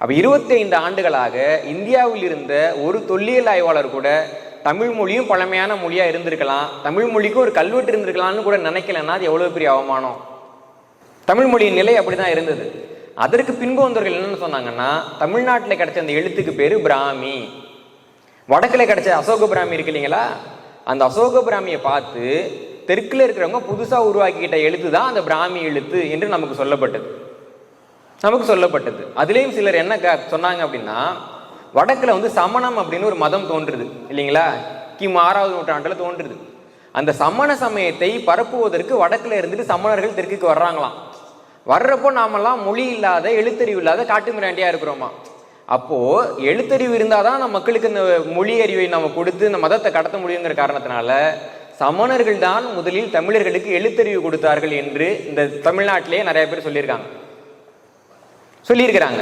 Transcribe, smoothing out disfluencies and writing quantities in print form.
அப்போ 25 ஆண்டுகளாக இந்தியாவில் இருந்த ஒரு தொல்லியல் ஆய்வாளர் கூட தமிழ் மொழியும் பழமையான மொழியா இருந்திருக்கலாம், தமிழ் மொழிக்கு ஒரு கல்வெட்டு இருந்திருக்கலாம்னு கூட நினைக்கலன்னா அது எவ்வளவு பெரிய அவமானம். தமிழ் மொழியின் நிலை அப்படிதான் இருந்தது. அதற்கு பின்பு வந்தவர்கள் என்னன்னு சொன்னாங்கன்னா, தமிழ்நாட்டில் கிடைச்ச அந்த எழுத்துக்கு பேரு பிராமி, வடக்குல கிடைச்ச அசோக பிராமி இருக்கு இல்லைங்களா, அந்த அசோக பிராமியை பார்த்து தெற்குல இருக்கிறவங்க புதுசா உருவாக்கிக்கிட்ட எழுத்து தான் அந்த பிராமி எழுத்து என்று நமக்கு சொல்லப்பட்டது. அதுலேயும் சிலர் என்ன சொன்னாங்க அப்படின்னா, வடக்குல சமணம் அப்படின்னு ஒரு மதம் தோன்றுது இல்லைங்களா, கிமு 6வது நூற்றாண்டுல தோன்றுது. அந்த சமண சமயத்தை பரப்புவதற்கு வடக்குல இருந்துட்டு சமணர்கள் தெற்குக்கு வர்றாங்களாம். வர்றப்போ நாமெல்லாம் மொழி இல்லாத எழுத்தறிவு இல்லாத காட்டு மிராண்டியா இருக்கிறோமா. அப்போ எழுத்தறிவு இருந்தாதான் நம்ம மக்களுக்கு இந்த மொழி அறிவை நம்ம கொடுத்து இந்த மதத்தை கடத்த முடியுங்கிற காரணத்தினால சமணர்கள் தான் முதலில் தமிழர்களுக்கு எழுத்தறிவு கொடுத்தார்கள் என்று இந்த தமிழ்நாட்டிலேயே நிறைய பேர் சொல்லியிருக்கிறாங்க.